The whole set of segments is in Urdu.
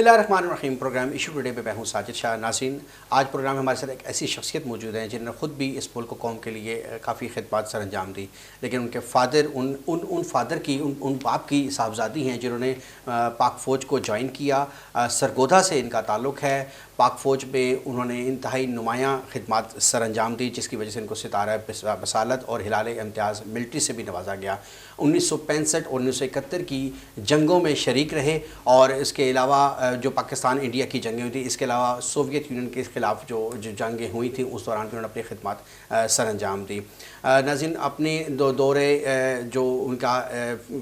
بسم اللہ الرحمن الرحیم. پروگرام ایشو ٹوڈے پہ میں ہوں ساجد شاہ. ناظرین، آج پروگرام میں ہمارے ساتھ ایک ایسی شخصیت موجود ہیں جنہوں نے خود بھی اس ملک و قوم کے لیے کافی خدمات سر انجام دی، لیکن ان کے فادر ان فادر کی ان باپ کی صاحبزادی ہیں جنہوں نے پاک فوج کو جوائن کیا. سرگودھا سے ان کا تعلق ہے. پاک فوج میں انہوں نے انتہائی نمایاں خدمات سر انجام دی، جس کی وجہ سے ان کو ستارہ بصالت اور ہلال امتیاز ملٹری سے بھی نوازا گیا. 1965 اور 1971 کی جنگوں میں شریک رہے، اور اس کے علاوہ جو پاکستان انڈیا کی جنگیں ہوئی تھیں، اس کے علاوہ سوویت یونین کے خلاف جو جنگیں ہوئی تھیں اس دوران بھی انہوں نے اپنی خدمات سر انجام دی. ناظرین، اپنے دورے جو ان کا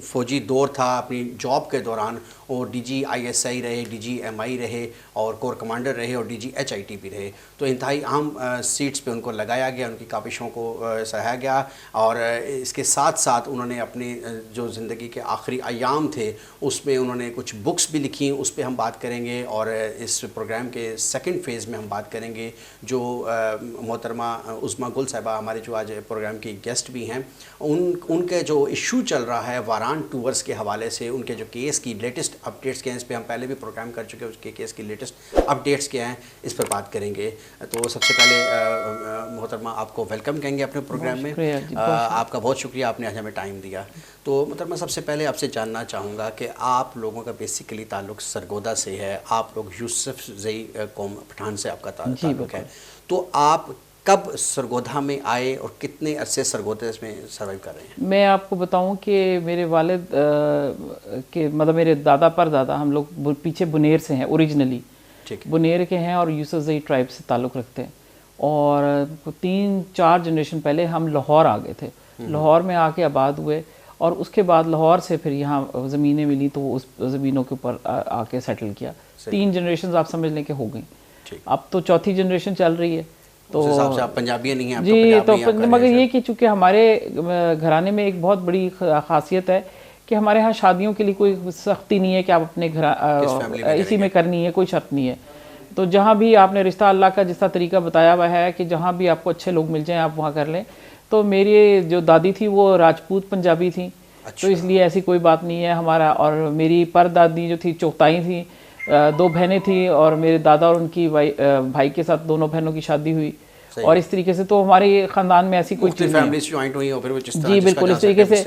فوجی دور تھا، اپنی جاب کے دوران وہ D G I S I رہے، ڈی جی ایم آئی رہے، اور کور کمانڈر رہے، اور D G H I T بھی رہے. تو انتہائی اہم سیٹس پہ ان کو لگایا گیا، ان کی کاوشوں کو سراہا گیا. اور اس کے ساتھ ساتھ انہوں نے اپنے جو زندگی کے آخری ایام تھے اس میں انہوں نے کچھ بکس بھی لکھی، اس پہ ہم بات کریں گے. اور اس پروگرام کے سیکنڈ فیز میں ہم بات کریں گے جو محترمہ عظمیٰ گل صاحبہ ہمارے جو آج پروگرام کی گیسٹ بھی ہیں، ان کے جو ایشو چل رہا ہے واران ٹورز کے حوالے سے، ان کے جو کیس کی لیٹسٹ اپڈیٹس کیا ہیں، اس پہ ہم پہلے بھی پروگرام کر چکے ہیں، اس کے کیس کی لیٹسٹ اپڈیٹس کیا ہیں اس پر بات کریں گے. تو سب سے پہلے محترمہ آپ کو ویلکم کہیں گے اپنے پروگرام میں. آپ کا بہت شکریہ، آپ نے آج ہمیں ٹائم دیا. تو محترمہ، سب سے پہلے آپ سے جاننا چاہوں گا کہ آپ لوگوں کا بیسیکلی تعلق سرگودھا سے ہے، آپ لوگ یوسف زئی قوم پٹھان سے آپ کا تعلق ہے. تو آپ کب سرگودھا میں آئے اور کتنے عرصے سرگودھا میں سروائیو کر رہے ہیں؟ میں آپ کو بتاؤں کہ میرے والد کے مطلب میرے دادا پر دادا ہم لوگ پیچھے بنیر سے ہیں، اوریجنلی بنیر کے ہیں، اور یوسف زئی ٹرائب سے تعلق رکھتے ہیں. اور 3-4 جنریشن پہلے ہم لاہور آ گئے تھے، لاہور میں آ کے آباد ہوئے، اور اس کے بعد لاہور سے پھر یہاں زمینیں ملی تو اس زمینوں کے اوپر آ کے سیٹل کیا. 3 جنریشنز آپ سمجھ لیں کہ ہو گئیں. اب تو 4تھی جنریشن چل رہی ہے. تو آپ پنجابی نہیں ہیں جی، تو مگر یہ کہ چونکہ ہمارے گھرانے میں ایک بہت بڑی خاصیت ہے کہ ہمارے ہاں شادیوں کے لیے کوئی سختی نہیں ہے کہ آپ اپنے گھر اسی میں کرنی ہے، کوئی شرط نہیں ہے. تو جہاں بھی آپ نے رشتہ اللہ کا جس طرح طریقہ بتایا ہوا ہے کہ جہاں بھی آپ کو اچھے لوگ مل جائیں آپ وہاں کر لیں. تو میری جو دادی تھی وہ راجپوت پنجابی تھیں، تو اس لیے ایسی کوئی بات نہیں ہے ہمارا. اور میری پر دادی جو تھی چوتائی تھیں، 2 بہنیں تھیں، اور میرے دادا اور ان کی بھائی کے ساتھ دونوں بہنوں کی شادی ہوئی. اور اس طریقے سے تو ہمارے خاندان میں ایسی کوئی چیز نہیں. جی بالکل، اس طریقے سے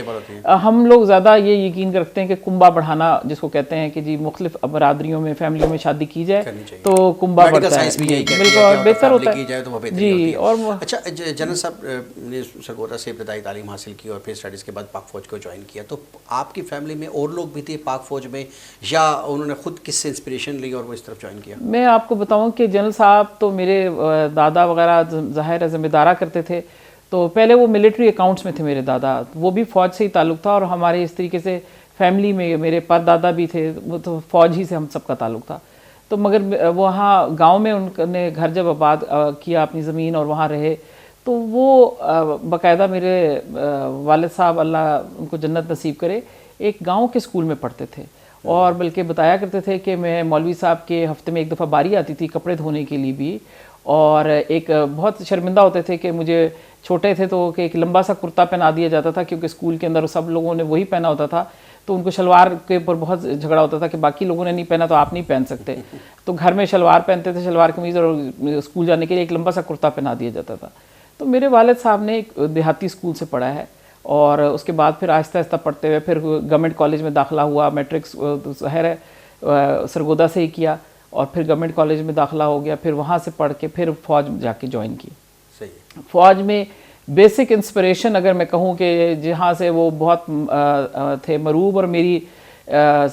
ہم لوگ زیادہ یہ یقین رکھتے ہیں کہ کنبہ بڑھانا جس کو کہتے ہیں کہ جی مختلف برادریوں میں فیملیوں میں شادی کی جائے تو کنبہ بڑھتا ہے. بالکل بہتر ہوتا ہے جی. اور اچھا جنرل صاحب نے سرگودھا سے ابتدائی تعلیم حاصل کی اور پھر اسٹڈیز کے بعد پاک فوج کو جوائن کیا. تو آپ کی فیملی میں اور لوگ بھی تھے پاک فوج میں، یا انہوں نے خود کس سے انسپریشن لی اور وہ اس طرف جوائن کیا؟ میں آپ کو بتاؤں کہ جنرل صاحب تو میرے دادا وغیرہ ظاہر ہے ذمہ دارہ کرتے تھے. تو پہلے وہ ملٹری اکاؤنٹس میں تھے میرے دادا، وہ بھی فوج سے ہی تعلق تھا. اور ہمارے اس طریقے سے فیملی میں میرے پر دادا بھی تھے، وہ تو فوج ہی سے ہم سب کا تعلق تھا. تو مگر وہاں گاؤں میں ان نے گھر جب آباد کیا اپنی زمین اور وہاں رہے، تو وہ باقاعدہ میرے والد صاحب اللہ ان کو جنت نصیب کرے ایک گاؤں کے اسکول میں پڑھتے تھے. اور بلکہ بتایا کرتے تھے کہ میں مولوی صاحب کے ہفتے میں ایک دفعہ باری آتی تھی کپڑے دھونے کے لیے بھی، اور ایک بہت شرمندہ ہوتے تھے کہ مجھے چھوٹے تھے تو کہ ایک لمبا سا کرتا پہنا دیا جاتا تھا، کیونکہ اسکول کے اندر سب لوگوں نے وہی پہنا ہوتا تھا. تو ان کو شلوار کے اوپر بہت جھگڑا ہوتا تھا کہ باقی لوگوں نے نہیں پہنا تو آپ نہیں پہن سکتے. تو گھر میں شلوار پہنتے تھے، شلوار قمیض، اور اسکول جانے کے لیے ایک لمبا سا کرتا پہنا دیا جاتا تھا. تو میرے والد صاحب نے ایک دیہاتی اسکول سے پڑھا ہے، اور اس کے بعد پھر آہستہ آہستہ پڑھتے ہوئے پھر گورنمنٹ کالج میں داخلہ ہوا. میٹرکس ظاہر ہے سرگودھا سے ہی کیا، اور پھر گورنمنٹ کالج میں داخلہ ہو گیا. پھر وہاں سے پڑھ کے پھر فوج جا کے جوائن کی. فوج میں بیسک انسپریشن اگر میں کہوں کہ جہاں سے وہ بہت تھے مروب، اور میری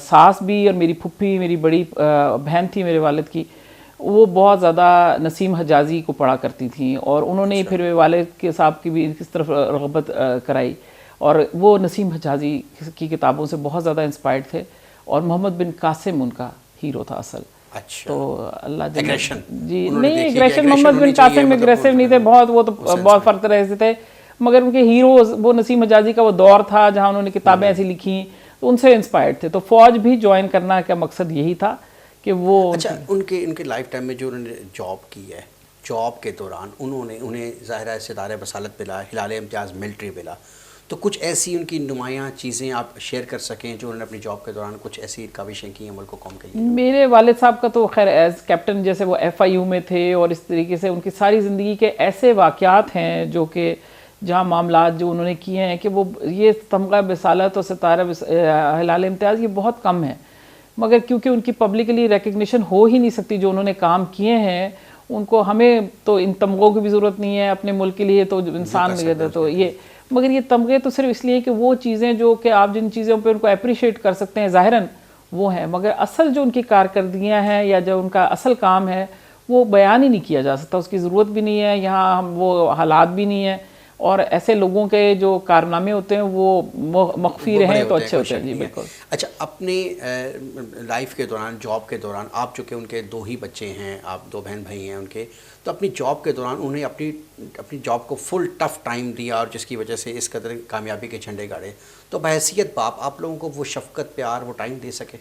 ساس بھی اور میری پھپھی میری بڑی بہن تھی میرے والد کی، وہ بہت زیادہ نسیم حجازی کو پڑھا کرتی تھیں. اور انہوں نے پھر میرے والد کے صاحب کی بھی کس طرف رغبت کرائی، اور وہ نسیم حجازی کی کتابوں سے بہت زیادہ انسپائرڈ تھے. اور محمد بن قاسم ان کا ہیرو تھا اصل. تو اللہ جی نہیں، ایگریشن محمد بن قاسم ایگریسو نہیں تھے بہت، وہ تو بہت فرق رہتے تھے. مگر ان کے ہیرو وہ نسیم حجازی کا وہ دور تھا جہاں انہوں نے کتابیں ایسی لکھی، تو ان سے انسپائرڈ تھے. تو فوج بھی جوائن کرنا کا مقصد یہی تھا کہ وہ اچھا ان کے لائف ٹائم میں جو انہوں نے جاب کی ہے، جاب کے دوران انہیں ظاہرہ ستارہ بصالت ملا، ہلال امتیاز ملٹری ملا. تو کچھ ایسی ان کی نمایاں چیزیں آپ شیئر کر سکیں جو انہوں نے اپنی جاب کے دوران کچھ ایسی کاوشیں کی ہیں ملک و قوم کے لیے؟ میرے والد صاحب کا تو خیر ایز کیپٹن جیسے وہ FIU میں تھے، اور اس طریقے سے ان کی ساری زندگی کے ایسے واقعات ہیں جو کہ جہاں معاملات جو انہوں نے کیے ہیں کہ وہ یہ تمغہ بصالت اور ستارہ ہلال امتیاز یہ بہت کم ہے، مگر کیونکہ ان کی پبلکلی ریکگنیشن ہو ہی نہیں سکتی جو انہوں نے کام کیے ہیں، ان کو ہمیں تو ان تمغوں کی بھی ضرورت نہیں ہے اپنے ملک کے لیے، تو انسان تو یہ، مگر یہ تمغے تو صرف اس لیے کہ وہ چیزیں جو کہ آپ جن چیزوں پہ ان کو اپریشیٹ کر سکتے ہیں ظاہراً وہ ہیں، مگر اصل جو ان کی کارکردگیاں ہیں یا جو ان کا اصل کام ہے وہ بیان ہی نہیں کیا جا سکتا، اس کی ضرورت بھی نہیں ہے، یہاں وہ حالات بھی نہیں ہیں، اور ایسے لوگوں کے جو کارنامے ہوتے ہیں وہ مخفی رہیں تو اچھے ہوتے ہیں. جی بالکل. اچھا، اپنے لائف کے دوران، جاب کے دوران، آپ چونکہ ان کے 2 ہی بچے ہیں، آپ 2 بہن بھائی ہیں ان کے، تو اپنی جاب کے دوران انہیں اپنی جاب کو فل ٹف ٹائم دیا اور جس کی وجہ سے اس قدر کامیابی کے جھنڈے گاڑے، تو بحیثیت باپ آپ لوگوں کو وہ شفقت، پیار، وہ ٹائم دے سکے؟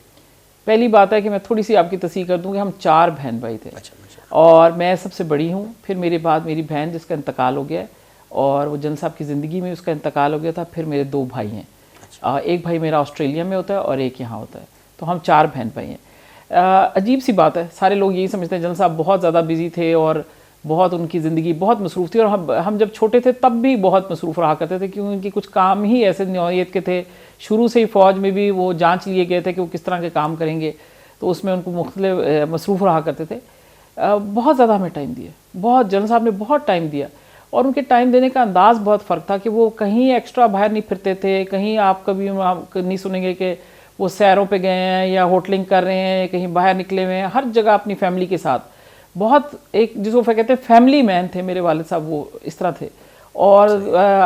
پہلی بات ہے کہ میں تھوڑی سی آپ کی تصحیح کر دوں کہ ہم 4 بہن بھائی تھے. اچھا. اور میں سب سے بڑی ہوں، پھر میرے بعد میری بہن جس کا انتقال ہو گیا ہے، اور وہ جنرل صاحب کی زندگی میں اس کا انتقال ہو گیا تھا، پھر میرے 2 بھائی ہیں. ایک بھائی میرا آسٹریلیا میں ہوتا ہے اور ایک یہاں ہوتا ہے، تو ہم 4 بہن بھائی ہیں. عجیب سی بات ہے، سارے لوگ یہی سمجھتے ہیں جنرل صاحب بہت زیادہ بزی تھے اور بہت ان کی زندگی بہت مصروف تھی، اور ہم جب چھوٹے تھے تب بھی بہت مصروف رہا کرتے تھے، کیونکہ ان کی کچھ کام ہی ایسے نوعیت کے تھے. شروع سے ہی فوج میں بھی وہ جانچ لیے گئے تھے کہ وہ کس طرح کے کام کریں گے، تو اس میں ان کو مختلف مصروف رہا کرتے تھے. بہت زیادہ ہمیں ٹائم دیا، بہت جنرل صاحب نے بہت ٹائم دیا، اور ان کے ٹائم دینے کا انداز بہت فرق تھا کہ وہ کہیں ایکسٹرا باہر نہیں پھرتے تھے. کہیں آپ کبھی نہیں سنیں گے کہ وہ سیروں پہ گئے ہیں یا ہوٹلنگ کر رہے ہیں، کہیں باہر نکلے ہوئے ہیں، ہر جگہ اپنی فیملی کے ساتھ. بہت ایک جس کو کہتے ہیں فیملی مین تھے میرے والد صاحب، وہ اس طرح تھے. اور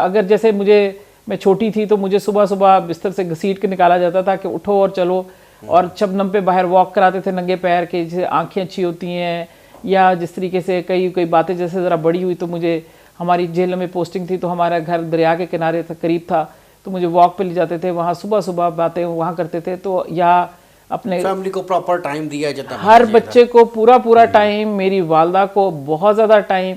اگر جیسے میں چھوٹی تھی تو مجھے صبح صبح بستر سے گھسیٹ کے نکالا جاتا تھا کہ اٹھو اور چلو، اور شبنم پہ باہر واک کراتے تھے ننگے پیر کے، جیسے آنکھیں اچھی ہوتی ہیں، یا جس طریقے سے کئی باتیں جیسے ذرا بڑی ہوئی تو مجھے، ہماری جیل میں پوسٹنگ تھی تو ہمارا گھر دریا کے کنارے قریب تھا، تو مجھے واک پہ لے جاتے تھے، وہاں صبح باتیں وہاں کرتے تھے. تو یا اپنے فیملی کو پراپر ٹائم دیا جاتا، ہر بچے کو پورا ٹائم. میری والدہ کو بہت زیادہ ٹائم.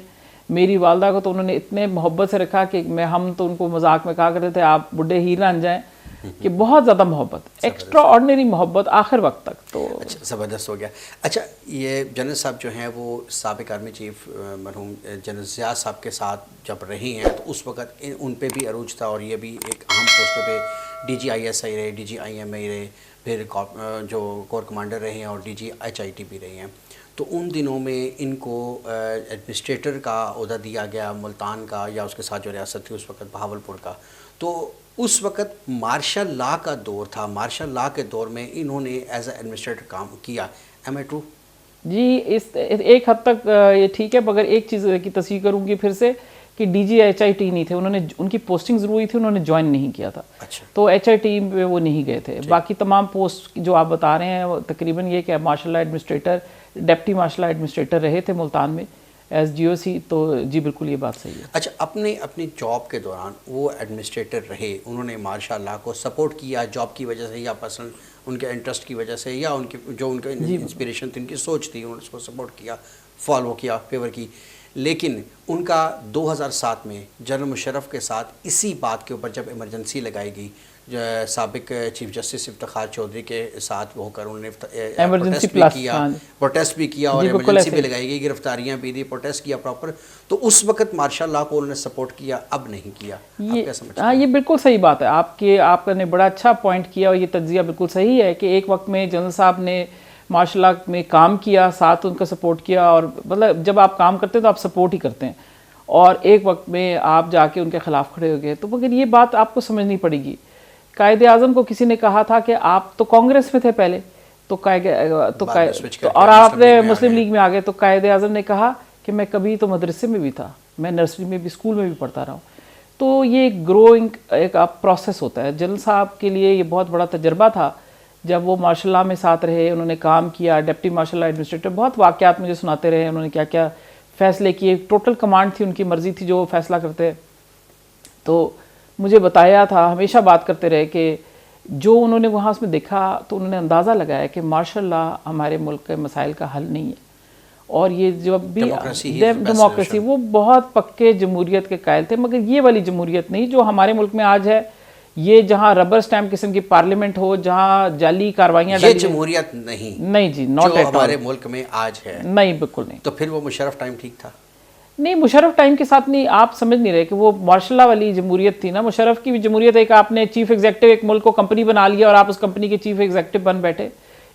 میری والدہ کو تو انہوں نے اتنے محبت سے رکھا کہ ہم تو ان کو مذاق میں کہا کرتے تھے آپ بڈھے ہیر نہ جائیں، کہ بہت زیادہ محبت، ایکسٹرا آرڈنری محبت آخر وقت تک. تو اچھا، زبردست ہو گیا. اچھا، یہ جنرل صاحب جو ہیں وہ سابق آرمی چیف مرحوم جنرل ضیاء صاحب کے ساتھ جب رہی ہیں تو اس وقت ان پہ بھی عروج تھا، اور یہ بھی ایک اہم پوسٹوں پہ DGISI رہے، DGIMI رہے، پھر جو کور کمانڈر رہے ہیں، اور DGHIT بھی رہے ہیں. تو ان دنوں میں ان کو ایڈمنسٹریٹر کا عہدہ دیا گیا ملتان کا، یا اس کے ساتھ جو ریاست تھی اس وقت بہاولپور کا. تو اس وقت مارشل لا کا دور تھا، مارشل لا کے دور میں انہوں نے ایز اے ایڈمنسٹریٹر کام کیا. ایم آئی ٹرو؟ جی، ایک حد تک یہ ٹھیک ہے، مگر ایک چیز کی تصحیح کروں گی پھر سے کہ DGHIT نہیں تھے، انہوں نے، ان کی پوسٹنگ ضرور ہوئی تھی، انہوں نے جوائن نہیں کیا تھا. اچھا. تو HIT پہ وہ نہیں گئے تھے. باقی تمام پوسٹ جو آپ بتا رہے ہیں وہ تقریباً یہ کہ martial law administrator, deputy martial law administrator رہے تھے ملتان میں ایز GOC. تو جی بالکل یہ بات صحیح ہے. اچھا، اپنی جاب کے دوران وہ ایڈمنسٹریٹر رہے، انہوں نے مارشاء اللہ کو سپورٹ کیا جاب کی وجہ سے، یا پرسنل ان کے انٹرسٹ کی وجہ سے، یا ان کی جو ان کا انسپریشن تھی، ان کی سوچ تھی، انہوں نے اس کو سپورٹ کیا، فالو کیا، فیور کی. لیکن ان کا 2007 میں جنرل مشرف کے ساتھ اسی بات کے اوپر جب ایمرجنسی لگائی گئی، سابق چیف جسٹس افتخار چودھری کے ساتھ وہ کر انہوں نے پروٹیسٹ بھی کیا اور ایمرجنسی بھی لگائی گئی، گرفتاریاں بھی دی، پروٹیسٹ کیا پراپر. تو اس وقت مارشاء اللہ کو انہوں نے سپورٹ کیا، اب نہیں کیا. ہاں، یہ بالکل صحیح بات ہے آپ نے بڑا اچھا پوائنٹ کیا، اور یہ تجزیہ بالکل صحیح ہے کہ ایک وقت میں جنرل صاحب نے مارشاء اللہ میں کام کیا، ساتھ ان کا سپورٹ کیا، اور مطلب جب آپ کام کرتے ہیں تو آپ سپورٹ ہی کرتے ہیں، اور ایک وقت میں آپ جا کے ان کے خلاف کھڑے ہو گئے. تو مگر یہ بات آپ کو سمجھنی پڑے گی. قائد اعظم کو کسی نے کہا تھا کہ آپ تو کانگریس میں تھے پہلے، اور آپ نے مسلم لیگ میں آ گئے. تو قائد اعظم نے کہا کہ میں کبھی تو مدرسے میں بھی تھا، میں نرسری میں بھی، اسکول میں بھی پڑھتا رہا ہوں. تو یہ ایک گروئنگ ایک پروسیس ہوتا ہے. جنرل صاحب کے لیے یہ بہت بڑا تجربہ تھا جب وہ مارشل لا میں ساتھ رہے، انہوں نے کام کیا، ڈپٹی مارشل لا ایڈمنسٹریٹر، بہت واقعات مجھے سناتے رہے انہوں نے کیا کیا فیصلے کیے. ٹوٹل کمانڈ تھی، ان کی مرضی تھی جو وہ فیصلہ کرتے. تو مجھے بتایا تھا، ہمیشہ بات کرتے رہے کہ جو انہوں نے وہاں اس میں دیکھا تو انہوں نے اندازہ لگایا کہ مارشل لا ہمارے ملک کے مسائل کا حل نہیں ہے، اور یہ جب بھی ڈیموکریسی وہ بہت پکے جمہوریت کے قائل تھے، مگر یہ والی جمہوریت نہیں جو ہمارے ملک میں آج ہے، یہ جہاں ربر سٹیمپ قسم کی پارلیمنٹ ہو، جہاں جعلی کاروائیاں یہ جمہوریت نہیں جی، ناٹ ایٹ ہمارے ملک میں آج ہے، نہیں بالکل نہیں۔ تو پھر وہ مشرف ٹائم ٹھیک تھا؟ نہیں، مشرف ٹائم کے ساتھ نہیں، آپ سمجھ نہیں رہے کہ وہ مارشل لا والی جمہوریت تھی نا۔ مشرف کی بھی جمہوریت ایک آپ نے چیف ایگزیکٹو ایک ملک کو کمپنی بنا لیا اور آپ اس کمپنی کے چیف ایگزیکٹو بن بیٹھے،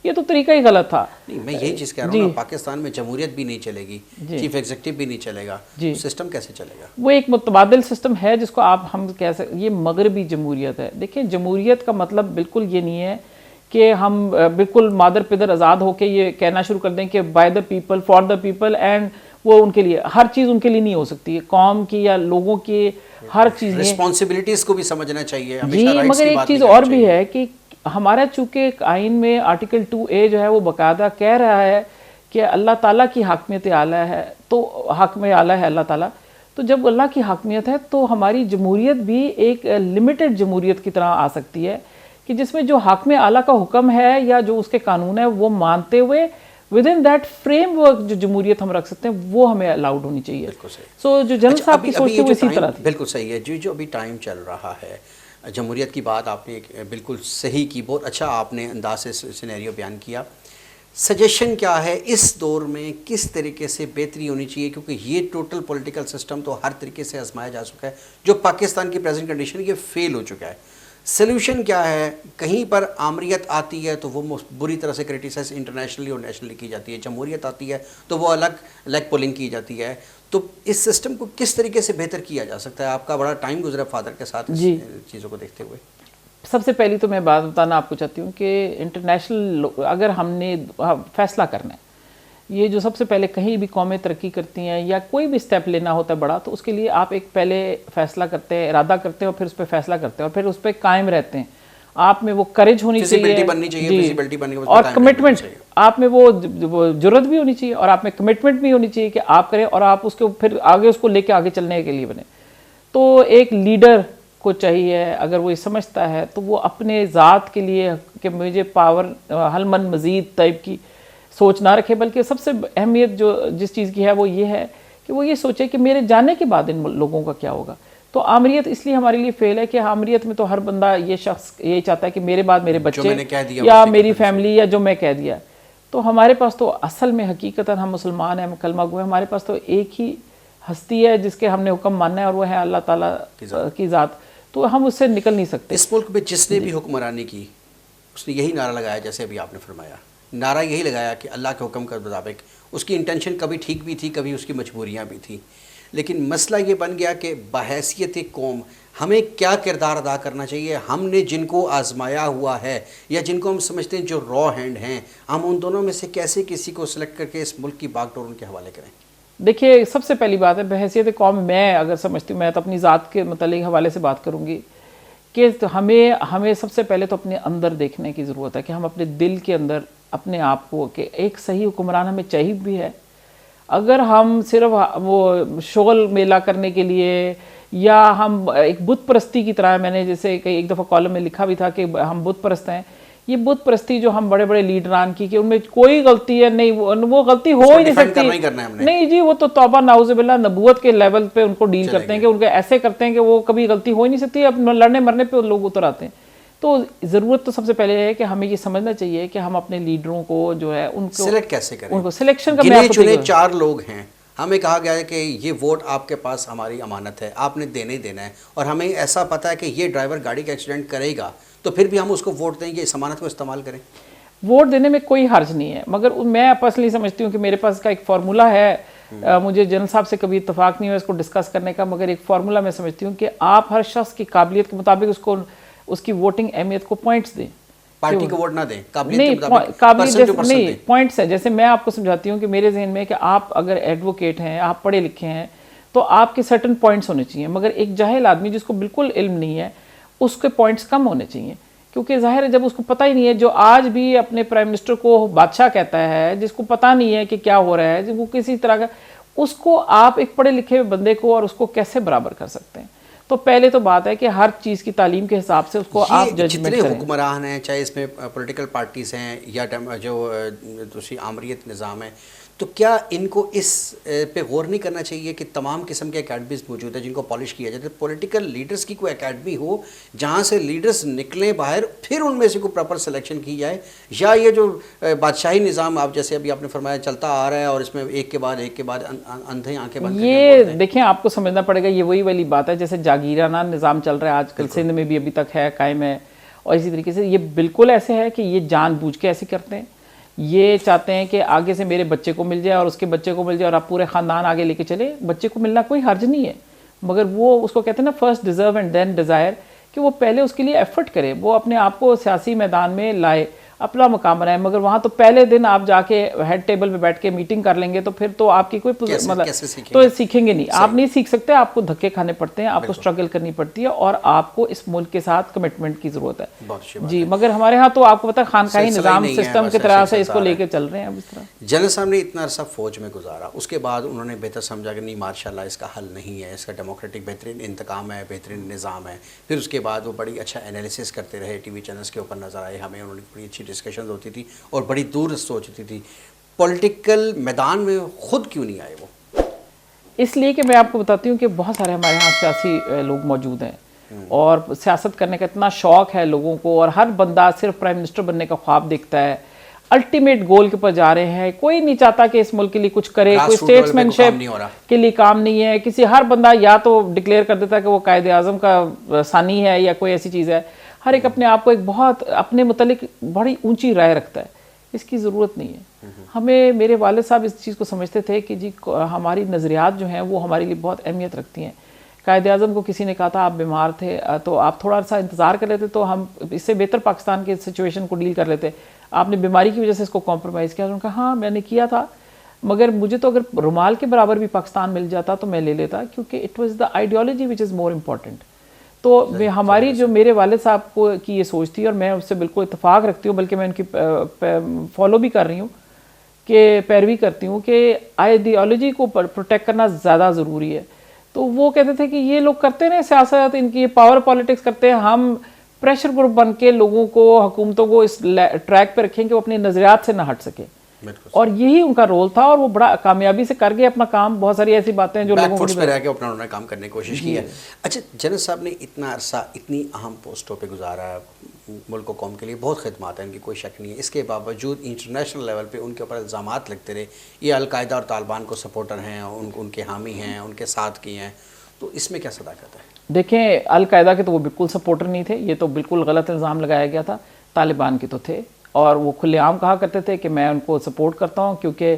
یہ تو طریقہ ہی غلط تھا۔ نہیں، میں یہی چیز کہہ رہا ہوں نا، پاکستان میں جمہوریت بھی نہیں چلے گی، چیف ایگزیکٹو بھی نہیں چلے گا، سسٹم کیسے چلے گا؟ وہ ایک متبادل سسٹم ہے جس کو ہم کہہ سکتے، یہ مغربی جمہوریت ہے۔ دیکھیں، جمہوریت کا مطلب بالکل یہ نہیں ہے کہ ہم بالکل مادر پدر آزاد ہو کے یہ کہنا شروع کر دیں کہ by the people for the people, and وہ ان کے لیے ہر چیز ان کے لیے نہیں ہو سکتی، قوم کی یا لوگوں کی ہر چیز رسپانسبلٹیز کو بھی سمجھنا چاہیے، جی۔ مگر ایک چیز اور بھی ہے کہ ہمارا چونکہ آئین میں آرٹیکل 2A جو ہے وہ باقاعدہ کہہ رہا ہے کہ اللہ تعالیٰ کی حاکمیت اعلیٰ ہے، تو حاکم اعلیٰ ہے اللہ تعالیٰ، تو جب اللہ کی حاکمیت ہے تو ہماری جمہوریت بھی ایک لمیٹڈ جمہوریت کی طرح آ سکتی ہے کہ جس میں جو حاکم اعلیٰ کا حکم ہے یا جو اس کے قانون ہے وہ مانتے ہوئے with in that frame work جو جمہوریت ہم رکھ سکتے ہیں وہ ہمیں الاؤڈ ہونی چاہیے۔ سو جو جنرل صاحب کی سوچ تھی وہ اسی طرح تھی۔ بالکل صحیح ہے، جو ابھی ٹائم چل رہا ہے، جمہوریت کی بات آپ نے بالکل صحیح کی، بہت اچھا آپ نے انداز سے سینیریو بیان کیا۔ سجیشن کیا ہے اس دور میں کس طریقے سے بہتری ہونی چاہیے، کیونکہ یہ ٹوٹل پولیٹیکل سسٹم تو ہر طریقے سے آزمایا جا چکا ہے، جو پاکستان کی پریزنٹ کنڈیشن یہ فیل ہو چکا ہے۔ سلوشن کیا ہے؟ کہیں پر آمریت آتی ہے تو وہ بری طرح سے کرٹیسائز انٹرنیشنلی اور نیشنلی کی جاتی ہے، جمہوریت آتی ہے تو وہ الگ لیگ پولنگ کی جاتی ہے، تو اس سسٹم کو کس طریقے سے بہتر کیا جا سکتا ہے؟ آپ کا بڑا ٹائم گزرا فادر کے ساتھ اس چیزوں کو دیکھتے ہوئے۔ سب سے پہلی تو میں بات بتانا آپ کو چاہتی ہوں کہ انٹرنیشنل اگر ہم نے فیصلہ کرنا ہے، یہ جو سب سے پہلے کہیں بھی قومیں ترقی کرتی ہیں یا کوئی بھی سٹیپ لینا ہوتا ہے بڑا، تو اس کے لیے آپ ایک پہلے فیصلہ کرتے ہیں، ارادہ کرتے ہیں اور پھر اس پہ فیصلہ کرتے ہیں اور پھر اس پہ قائم رہتے ہیں۔ آپ میں وہ کریج ہونی چاہیے اور کمٹمنٹ، آپ میں وہ جرت بھی ہونی چاہیے اور آپ میں کمٹمنٹ بھی ہونی چاہیے کہ آپ کریں اور آپ اس کو پھر آگے اس کو لے کے آگے چلنے کے لیے بنے۔ تو ایک لیڈر کو چاہیے اگر وہ یہ سمجھتا ہے تو وہ اپنے ذات کے لیے کہ مجھے پاور حل من مزید ٹائپ کی سوچ نہ رکھے، بلکہ سب سے اہمیت جو جس چیز کی ہے وہ یہ ہے کہ وہ یہ سوچے کہ میرے جانے کے بعد ان لوگوں کا کیا ہوگا۔ تو آمریت اس لیے ہمارے لیے فیل ہے کہ آمریت میں تو ہر بندہ یہ شخص یہ چاہتا ہے کہ میرے بعد میرے بچے یا میری فیملی یا جو میں کہہ دیا۔ تو ہمارے پاس تو اصل میں حقیقتاً ہم مسلمان ہیں، ہم کلمہ گو ہیں، ہمارے پاس تو ایک ہی ہستی ہے جس کے ہم نے حکم ماننا ہے اور وہ ہے اللہ تعالیٰ کی ذات، تو ہم اس سے نکل نہیں سکتے۔ اس ملک میں جس نے بھی حکمرانی کی اس نے یہی نعرہ لگایا، جیسے ابھی آپ نے فرمایا، نعرہ یہی لگایا کہ اللہ کے حکم کے مطابق۔ اس کی انٹینشن کبھی ٹھیک بھی تھی، کبھی اس کی مجبوریاں بھی تھیں، لیکن مسئلہ یہ بن گیا کہ بحیثیت قوم ہمیں کیا کردار ادا کرنا چاہیے۔ ہم نے جن کو آزمایا ہوا ہے یا جن کو ہم سمجھتے ہیں جو را ہینڈ ہیں، ہم ان دونوں میں سے کیسے کسی کو سلیکٹ کر کے اس ملک کی باغ ڈور ان کے حوالے کریں؟ دیکھیے، سب سے پہلی بات ہے بحیثیت قوم، میں اگر سمجھتی ہوں، میں تو اپنی ذات کے متعلق حوالے سے بات کروں گی کہ ہمیں سب سے پہلے تو اپنے اندر دیکھنے کی ضرورت ہے کہ ہم اپنے دل کے اندر اپنے آپ کو کہ ایک صحیح حکمران ہمیں چاہیے بھی ہے۔ اگر ہم صرف وہ شغل میلہ کرنے کے لیے یا ہم ایک بت پرستی کی طرح، میں نے جیسے کہ ایک دفعہ کالم میں لکھا بھی تھا کہ ہم بت پرست ہیں، یہ بت پرستی جو ہم بڑے بڑے لیڈران کی کہ ان میں کوئی غلطی ہے نہیں، وہ غلطی ہو ہی نہیں سکتی، نہیں جی، وہ تو توبہ نعوذ باللہ نبوت کے لیول پہ ان کو ڈیل کرتے ہیں کہ ان کو ایسے کرتے ہیں کہ وہ کبھی غلطی ہو ہی نہیں سکتی، اب لڑنے مرنے پہ لوگ اتر آتے ہیں۔ تو ضرورت تو سب سے پہلے ہے کہ ہمیں یہ سمجھنا چاہیے کہ ہم اپنے لیڈروں کو جو ہے ان کو سلیکٹ کیسے کریں، ان کو سلیکشن کا گنے چنے 4 لوگ ہیں، ہمیں کہا گیا ہے کہ یہ ووٹ آپ کے پاس ہماری امانت ہے، آپ نے دینے دینا ہے، اور ہمیں ایسا پتہ ہے کہ یہ ڈرائیور گاڑی کا ایکسیڈنٹ کرے گا، تو پھر بھی ہم اس کو ووٹ دیں گے، اس امانت کو استعمال کریں۔ ووٹ دینے میں کوئی حرج نہیں ہے، مگر میں پرسنلی سمجھتی ہوں کہ میرے پاس کا ایک فارمولہ ہے، مجھے جنرل صاحب سے کبھی اتفاق نہیں ہوا اس کو ڈسکس کرنے کا، مگر ایک فارمولہ میں سمجھتی ہوں کہ آپ ہر شخص کی قابلیت کے مطابق اس کی ووٹنگ اہمیت کو پوائنٹس دیں، پارٹی کو ووٹ نہ دیں، قابلیت نہیں، پوائنٹس ہیں۔ جیسے میں آپ کو سمجھاتی ہوں کہ میرے ذہن میں کہ آپ اگر ایڈوکیٹ ہیں، آپ پڑھے لکھے ہیں، تو آپ کے سرٹن پوائنٹس ہونے چاہیے، مگر ایک جاہل آدمی جس کو بالکل علم نہیں ہے اس کے پوائنٹس کم ہونے چاہیے، کیونکہ ظاہر ہے جب اس کو پتہ ہی نہیں ہے، جو آج بھی اپنے پرائم منسٹر کو بادشاہ کہتا ہے، جس کو پتہ نہیں ہے کہ کیا ہو رہا ہے، وہ کسی طرح کا، اس کو آپ ایک پڑھے لکھے بندے کو اور اس کو کیسے برابر کر سکتے ہیں؟ تو پہلے تو بات ہے کہ ہر چیز کی تعلیم کے حساب سے اس کو آپ ججمنٹ کریں۔ جتنے حکمران ہیں، چاہے اس میں پولیٹیکل پارٹیز ہیں یا جو دوسری آمریت نظام ہے، تو کیا ان کو اس پہ غور نہیں کرنا چاہیے کہ تمام قسم کے اکیڈمیز موجود ہیں جن کو پالش کیا جاتا ہے، پولیٹیکل لیڈرز کی کوئی اکیڈمی ہو جہاں سے لیڈرز نکلیں باہر، پھر ان میں سے کوئی پراپر سلیکشن کی جائے؟ یا یہ جو بادشاہی نظام آپ جیسے ابھی آپ نے فرمایا چلتا آ رہا ہے اور اس میں ایک کے بعد اندھے آنکھیں بند یہ دیکھیں آپ کو سمجھنا پڑے گا، یہ وہی والی بات ہے جیسے جاگیرانہ نظام چل رہا ہے آج کل سندھ میں بھی ابھی تک ہے، قائم ہے، اور اسی طریقے سے یہ بالکل ایسے ہے کہ یہ جان بوجھ کے ایسے کرتے ہیں، یہ چاہتے ہیں کہ آگے سے میرے بچے کو مل جائے اور اس کے بچے کو مل جائے اور آپ پورے خاندان آگے لے کے چلے. بچے کو ملنا کوئی حرج نہیں ہے، مگر وہ اس کو کہتے ہیں نا first deserve and then desire, کہ وہ پہلے اس کے لیے ایفرٹ کرے، وہ اپنے آپ کو سیاسی میدان میں لائے، اپنا مقام بنائے. مگر وہاں تو پہلے دن آپ جا کے ہیڈ ٹیبل پہ بیٹھ کے میٹنگ کر لیں گے تو پھر تو آپ کی کوئی مطلب تو سیکھیں گے نہیں، آپ نہیں سیکھ سکتے، آپ کو دھکے کھانے پڑتے ہیں، آپ کو اسٹرگل کرنی پڑتی ہے اور آپ کو اس ملک کے ساتھ کمٹمنٹ کی ضرورت ہے. جی مگر ہمارے ہاں تو آپ کو پتہ خانقاہی نظام سسٹم کی طرح سے اس کو لے کے چل رہے ہیں. اب اس طرح جنرل صاحب نے اتنا عرصہ فوج میں گزارا، اس کے بعد انہوں نے بہتر سمجھا کہ نہیں ماشاء اللہ اس کا حل نہیں ہے، اس کا ڈیموکریٹک بہترین انتقام ہے، بہترین نظام ہے. پھر اس کے بعد وہ بڑی اچھا انالیسس کرتے رہے، ٹی وی چینلز کے اوپر نظر آئے ہمیں، انہوں نے بڑی اچھی ڈسکشنز ہوتی تھی اور بڑی دور سوچتی تھی. پولیٹیکل میدان میں خود کیوں نہیں آئے وہ؟ اس لیے کہ میں آپ کو بتاتی ہوں کہ بہت سارے ہمارے ہاں سیاسی لوگ موجود ہیں اور سیاست کرنے کا اتنا شوق ہے لوگوں کو، اور ہر بندہ صرف پرائم منسٹر بننے کا خواب دیکھتا ہے، الٹیمیٹ گول کے اوپر جا رہے ہیں. کوئی نہیں چاہتا کہ اس ملک کے لیے کچھ کرے، کوئی اسٹیٹس مین شپ کے لیے کام نہیں ہے. ہر بندہ یا تو ڈکلیئر کر دیتا ہے کہ وہ قائد اعظم کا ثانی ہے یا کوئی ایسی چیز ہے. ہر ایک اپنے آپ کو ایک بہت اپنے متعلق بڑی اونچی رائے رکھتا ہے. اس کی ضرورت نہیں ہے. ہمیں میرے والد صاحب اس چیز کو سمجھتے تھے کہ جی ہماری نظریات جو ہیں وہ ہمارے لیے بہت اہمیت رکھتی ہیں. قائد اعظم کو کسی نے کہا تھا آپ بیمار تھے تو آپ تھوڑا سا انتظار کر لیتے تو ہم اس سے بہتر پاکستان کے سچویشن کو ڈیل کر لیتے، آپ نے بیماری کی وجہ سے اس کو کمپرومائز کیا. انہوں نے کہا ہاں میں نے کیا تھا، مگر مجھے تو اگر رومال کے برابر بھی پاکستان مل جاتا تو میں لے لیتا، کیونکہ it was the ideology which is more important. تو ہماری جو میرے والد صاحب کو کی یہ سوچ تھی اور میں اس سے بالکل اتفاق رکھتی ہوں، بلکہ میں ان کی فالو بھی کر رہی ہوں، کہ پیروی کرتی ہوں کہ آئیڈیالوجی کو پروٹیکٹ کرنا زیادہ ضروری ہے. تو وہ کہتے تھے کہ یہ لوگ کرتے ہیں سیاست، ان کی پاور پالیٹکس کرتے ہیں، ہم پریشر گروپ بن کے لوگوں کو، حکومتوں کو اس ٹریک پہ رکھیں کہ وہ اپنی نظریات سے نہ ہٹ سکے. اور یہی ان کا رول تھا اور وہ بڑا کامیابی سے کر گئے اپنا کام. بہت ساری ایسی باتیں جو لوگوں کو پہ رہ کے اپنا انہوں نے کام کرنے کی کوشش کی ہے. اچھا جنرل صاحب نے اتنا عرصہ اتنی اہم پوسٹوں پہ گزارا ہے، ملک و قوم کے لیے بہت خدمات ہیں ان کی، کوئی شک نہیں ہے. اس کے باوجود انٹرنیشنل لیول پہ ان کے اوپر الزامات لگتے رہے، یہ القاعدہ اور طالبان کو سپورٹر ہیں، ان کے حامی ہیں، ان کے ساتھ کی ہیں. تو اس میں کیا صداقت ہے؟ دیکھیں القاعدہ کے تو وہ بالکل سپورٹر نہیں تھے، یہ تو بالکل غلط الزام لگایا گیا تھا. طالبان کے تو تھے اور وہ کھلے عام کہا کرتے تھے کہ میں ان کو سپورٹ کرتا ہوں کیونکہ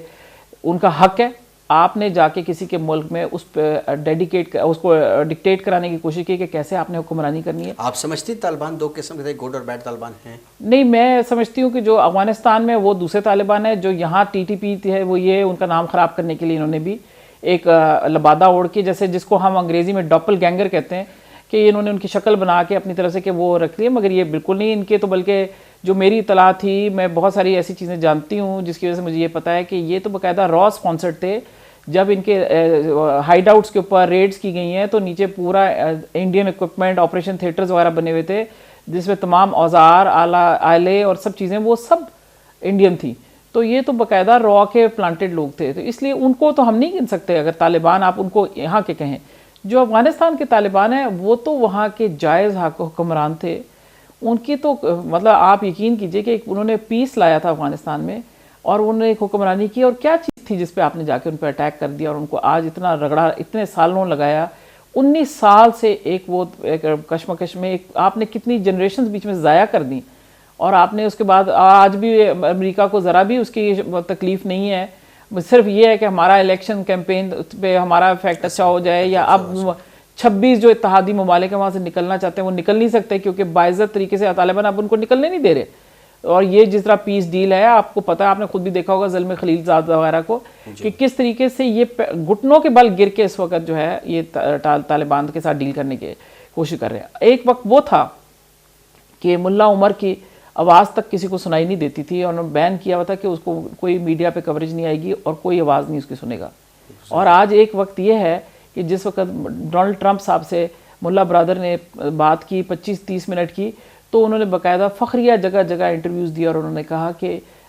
ان کا حق ہے. آپ نے جا کے کسی کے ملک میں اس پہ اس کو ڈکٹیٹ کرانے کی کوشش کی کہ کیسے آپ نے حکمرانی کرنی ہے. آپ سمجھتی طالبان دو قسم کے تھے، گڈ اور بیڈ طالبان ہیں؟ نہیں، میں سمجھتی ہوں کہ جو افغانستان میں وہ دوسرے طالبان ہیں، جو یہاں ٹی ٹی پی ہے وہ یہ ان کا نام خراب کرنے کے لیے انہوں نے بھی ایک لبادہ اوڑھ کے، جیسے جس کو ہم انگریزی میں ڈوپل گینگر کہتے ہیں، کہ انہوں نے ان کی شکل بنا کے اپنی طرف سے کہ وہ رکھ لیے. مگر یہ بالکل نہیں ان کے، تو بلکہ جو میری اطلاع تھی، میں بہت ساری ایسی چیزیں جانتی ہوں جس کی وجہ سے مجھے یہ پتہ ہے کہ یہ تو باقاعدہ را اسپانسرڈ تھے. جب ان کے ہائیڈ آؤٹس کے اوپر ریڈز کی گئی ہیں تو نیچے پورا انڈین اکوپمنٹ، آپریشن تھیٹرز وغیرہ بنے ہوئے تھے جس میں تمام اوزار، آلے اور سب چیزیں وہ سب انڈین تھیں. تو یہ تو باقاعدہ را کے پلانٹڈ لوگ تھے. تو اس لیے ان کو تو ہم نہیں گن سکتے اگر طالبان آپ ان کو یہاں کے کہیں. جو افغانستان کے طالبان ہیں وہ تو وہاں کے جائز حکمران تھے. ان کی تو مطلب آپ یقین کیجئے کہ انہوں نے پیس لایا تھا افغانستان میں اور انہوں نے ایک حکمرانی کی. اور کیا چیز تھی جس پہ آپ نے جا کے ان پہ اٹیک کر دیا اور ان کو آج اتنا رگڑا، اتنے سالوں لگایا. 19 سال سے ایک وہ ایک کشمکش میں آپ نے کتنی جنریشنز بیچ میں ضائع کر دیں، اور آپ نے اس کے بعد آج بھی امریکہ کو ذرا بھی اس کی تکلیف نہیں ہے. صرف یہ ہے کہ ہمارا الیکشن کیمپین پہ ہمارا افیکٹ اچھا ہو جائے، یا اب 26 جو اتحادی ممالک ہیں وہاں سے نکلنا چاہتے ہیں وہ نکل نہیں سکتے کیونکہ باعزت طریقے سے طالبان اب ان کو نکلنے نہیں دے رہے. اور یہ جس طرح پیس ڈیل ہے، آپ کو پتہ ہے، آپ نے خود بھی دیکھا ہوگا زلمے خلیل زاد وغیرہ کو، کہ کس طریقے سے یہ گھٹنوں کے بل گر کے اس وقت جو ہے یہ طالبان کے ساتھ ڈیل کرنے کی کوشش کر رہے ہیں. ایک وقت وہ تھا کہ ملا عمر کی آواز تک کسی کو سنائی نہیں دیتی تھی، اور انہوں نے بین کیا ہوا تھا کہ اس کو کوئی میڈیا پہ کوریج نہیں آئے گی اور کوئی آواز نہیں اس کی سنے گا. اور آج ایک وقت یہ ہے کہ جس وقت ڈونلڈ ٹرمپ صاحب سے ملا برادر نے بات کی 25-30 منٹ کی، تو انہوں نے باقاعدہ فخریہ جگہ جگہ انٹرویوز دیا اور انہوں نے کہا کہ